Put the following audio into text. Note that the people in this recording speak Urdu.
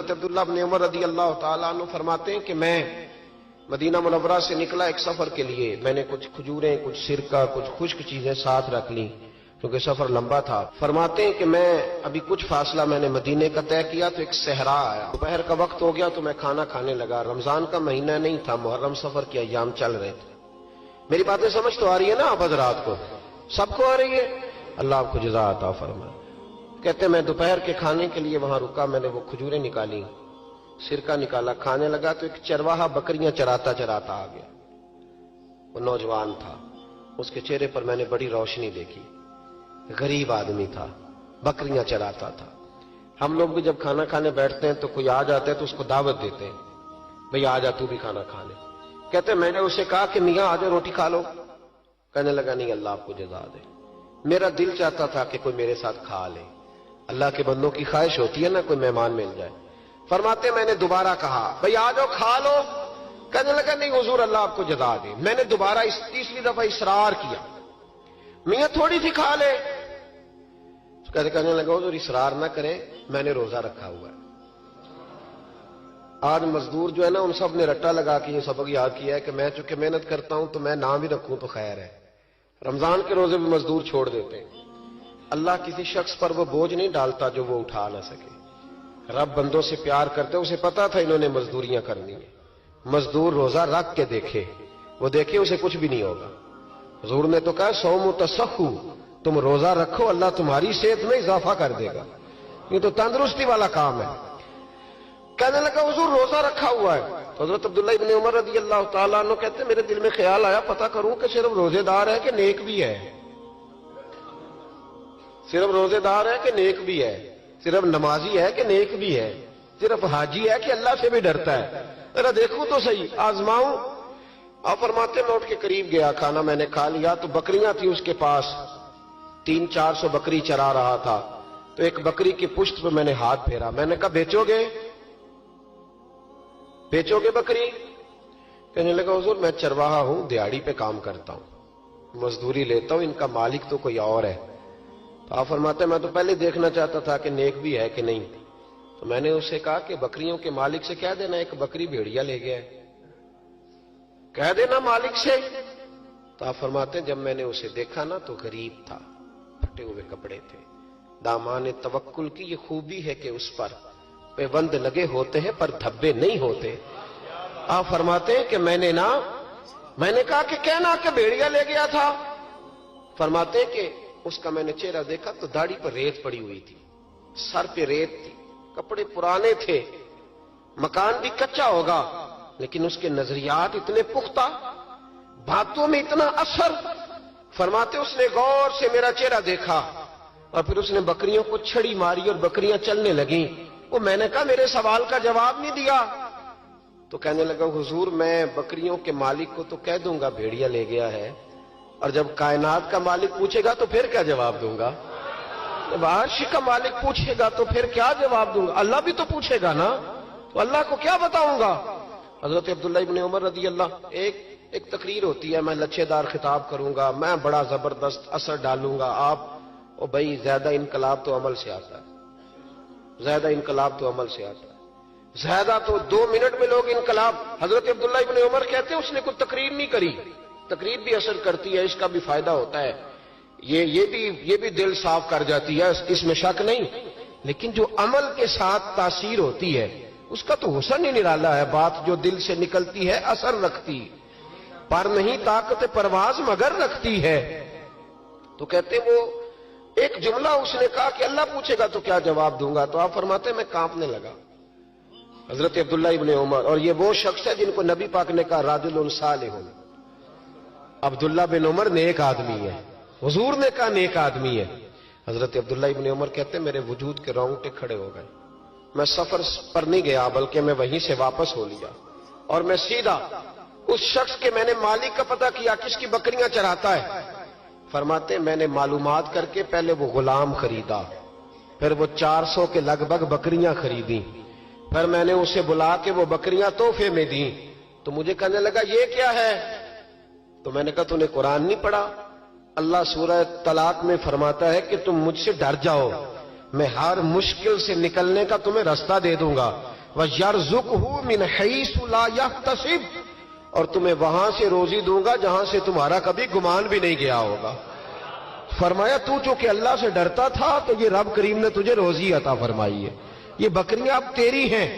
حضرت عبداللہ بن عمر رضی اللہ تعالیٰ عنہ فرماتے ہیں کہ میں مدینہ منورہ سے نکلا ایک سفر کے لیے. میں نے کچھ کھجوریں، کچھ سرکہ، کچھ خشک چیزیں ساتھ رکھ لی کیونکہ سفر لمبا تھا. فرماتے ہیں کہ میں ابھی کچھ فاصلہ میں نے مدینے کا طے کیا تو ایک صحرا آیا. دوپہر کا وقت ہو گیا تو میں کھانا کھانے لگا. رمضان کا مہینہ نہیں تھا، محرم سفر کے ایام چل رہے تھے. میری باتیں سمجھ تو آ رہی ہے نا آپ حضرات کو؟ سب کو آ رہی ہے؟ اللہ آپ کو جزا عطا فرمائے. کہتے ہیں میں دوپہر کے کھانے کے لیے وہاں رکا. میں نے وہ کھجوریں نکالی، سرکہ نکالا، کھانے لگا تو ایک چرواہا بکریاں چراتا چراتا آ گیا. وہ نوجوان تھا، اس کے چہرے پر میں نے بڑی روشنی دیکھی. غریب آدمی تھا، بکریاں چراتا تھا. ہم لوگ بھی جب کھانا کھانے بیٹھتے ہیں تو کوئی آ جاتا ہے تو اس کو دعوت دیتے ہیں، بھئی آ جا تو بھی کھانا کھا لے. کہتے ہیں میں نے اسے کہا کہ میاں آ جا روٹی کھا لو. کہنے لگا نہیں، اللہ آپ کو جزا دے، میرا دل چاہتا تھا کہ کوئی میرے ساتھ کھا لے. اللہ کے بندوں کی خواہش ہوتی ہے نا کوئی مہمان مل جائے. فرماتے میں نے دوبارہ کہا بھئی آ جاؤ کھا لو. کہنے لگا نہیں حضور اللہ آپ کو جزا دے. میں نے دوبارہ تیسری دفعہ اصرار کیا، میاں تھوڑی سی کھا لے. کہنے لگا حضور اصرار نہ کریں، میں نے روزہ رکھا ہوا ہے. آج مزدور جو ہے نا ان سب نے رٹا لگا کے یہ سبق یاد کیا ہے کہ میں چونکہ محنت کرتا ہوں تو میں نہ بھی رکھوں تو خیر ہے. رمضان کے روزے بھی مزدور چھوڑ دیتے ہیں. اللہ کسی شخص پر وہ بوجھ نہیں ڈالتا جو وہ اٹھا نہ سکے. رب بندوں سے پیار کرتے، اسے پتا تھا انہوں نے مزدوریاں کرنی ہیں. مزدور روزہ رکھ کے دیکھے، وہ دیکھے اسے کچھ بھی نہیں ہوگا. حضور نے تو کہا صوم تصحو، تم روزہ رکھو اللہ تمہاری صحت میں اضافہ کر دے گا. یہ تو تندرستی والا کام ہے. کہنے لگا حضور روزہ رکھا ہوا ہے. تو حضرت عبداللہ ابن عمر رضی اللہ تعالیٰ عنہ کہتے ہیں میرے دل میں خیال آیا پتہ کروں کہ صرف روزے دار ہے کہ نیک بھی ہے. صرف روزے دار ہے کہ نیک بھی ہے، صرف نمازی ہے کہ نیک بھی ہے، صرف حاجی ہے کہ اللہ سے بھی ڈرتا ہے. ذرا دیکھوں تو صحیح، آزماؤں. آپ فرماتے میں اٹھ کے قریب گیا، کھانا میں نے کھا لیا تو بکریاں تھی اس کے پاس. 300-400 بکری چرا رہا تھا. تو ایک بکری کی پشت پہ میں نے ہاتھ پھیرا. میں نے کہا بیچو گے؟ بیچو گے بکری؟ کہنے لگا حضور میں چرواہا ہوں، دیہاڑی پہ کام کرتا ہوں، مزدوری لیتا ہوں، ان کا مالک تو کوئی اور ہے. تو آپ فرماتے ہیں میں تو پہلے دیکھنا چاہتا تھا کہ نیک بھی ہے کہ نہیں. تو میں نے اسے کہا کہ بکریوں کے مالک سے کہہ دینا ایک بکری بھیڑیا لے گیا ہے، کہہ دینا مالک سے. تو آپ فرماتے ہیں جب میں نے اسے دیکھا نا تو غریب تھا، پھٹے ہوئے کپڑے تھے. دامان توکل کی یہ خوبی ہے کہ اس پر پیوند لگے ہوتے ہیں پر دھبے نہیں ہوتے. آپ فرماتے ہیں کہ میں نے کہا کہ کہنا کہ بھیڑیا لے گیا تھا. فرماتے ہیں کہ اس کا میں نے چہرہ دیکھا تو داڑھی پر ریت پڑی ہوئی تھی، سر پہ ریت تھی، کپڑے پرانے تھے، مکان بھی کچا ہوگا لیکن اس کے نظریات اتنے پختہ، باتوں میں اتنا اثر. فرماتے اس نے غور سے میرا چہرہ دیکھا اور پھر اس نے بکریوں کو چھڑی ماری اور بکریاں چلنے لگیں. وہ میں نے کہا میرے سوال کا جواب نہیں دیا. تو کہنے لگا حضور میں بکریوں کے مالک کو تو کہہ دوں گا بھیڑیا لے گیا ہے، اور جب کائنات کا مالک پوچھے گا تو پھر کیا جواب دوں گا؟ جب عرش کا مالک پوچھے گا تو پھر کیا جواب دوں گا؟ اللہ بھی تو پوچھے گا نا، تو اللہ کو کیا بتاؤں گا؟ حضرت عبداللہ ابن عمر رضی اللہ، ایک تقریر ہوتی ہے، میں لچھے دار خطاب کروں گا، میں بڑا زبردست اثر ڈالوں گا. آپ او بھائی زیادہ انقلاب تو عمل سے آتا ہے، زیادہ انقلاب تو عمل سے آتا ہے، زیادہ تو 2 منٹ میں لوگ انقلاب. حضرت عبداللہ ابن عمر کہتے ہیں اس نے کوئی تقریر نہیں کری. تقریر بھی اثر کرتی ہے، اس کا بھی فائدہ ہوتا ہے، یہ بھی دل صاف کر جاتی ہے، اس میں شک نہیں. لیکن جو عمل کے ساتھ تاثیر ہوتی ہے اس کا تو حسن ہی نرالا ہے. بات جو دل سے نکلتی ہے اثر رکھتی، پر نہیں طاقت پرواز مگر رکھتی ہے. تو کہتے وہ ایک جملہ اس نے کہا کہ اللہ پوچھے گا تو کیا جواب دوں گا. تو آپ فرماتے میں کانپنے لگا. حضرت عبداللہ ابن عمر، اور یہ وہ شخص ہے جن کو نبی پاک نے کہا راجل صالح. عبداللہ بن عمر نیک آدمی ہے، حضور نے کہا نیک آدمی ہے. حضرت عبداللہ ابن عمر کہتے میرے وجود کے رونگٹے کھڑے ہو گئے. میں سفر پر نہیں گیا بلکہ میں وہیں سے واپس ہو لیا اور میں سیدھا اس شخص کے میں نے مالک کا پتہ کیا کس کی بکریاں چراتا ہے. فرماتے میں نے معلومات کر کے پہلے وہ غلام خریدا، پھر وہ 400 کے لگ بھگ بکریاں خریدی، پھر میں نے اسے بلا کے وہ بکریاں تحفے میں دیں. تو مجھے کہنے لگا یہ کیا ہے؟ تو میں نے کہا تو نے قرآن نہیں پڑھا؟ اللہ سورہ طلاق میں فرماتا ہے کہ تم مجھ سے ڈر جاؤ، میں ہر مشکل سے نکلنے کا تمہیں راستہ دے دوں گا. وَيَرْزُقْهُ مِنْ حَيْثُ لَا يَحْتَسِبُ، اور تمہیں وہاں سے روزی دوں گا جہاں سے تمہارا کبھی گمان بھی نہیں گیا ہوگا۔ فرمایا تو چونکہ اللہ سے ڈرتا تھا تو یہ رب کریم نے تجھے روزی عطا فرمائی ہے، یہ بکریاں اب تیری ہیں،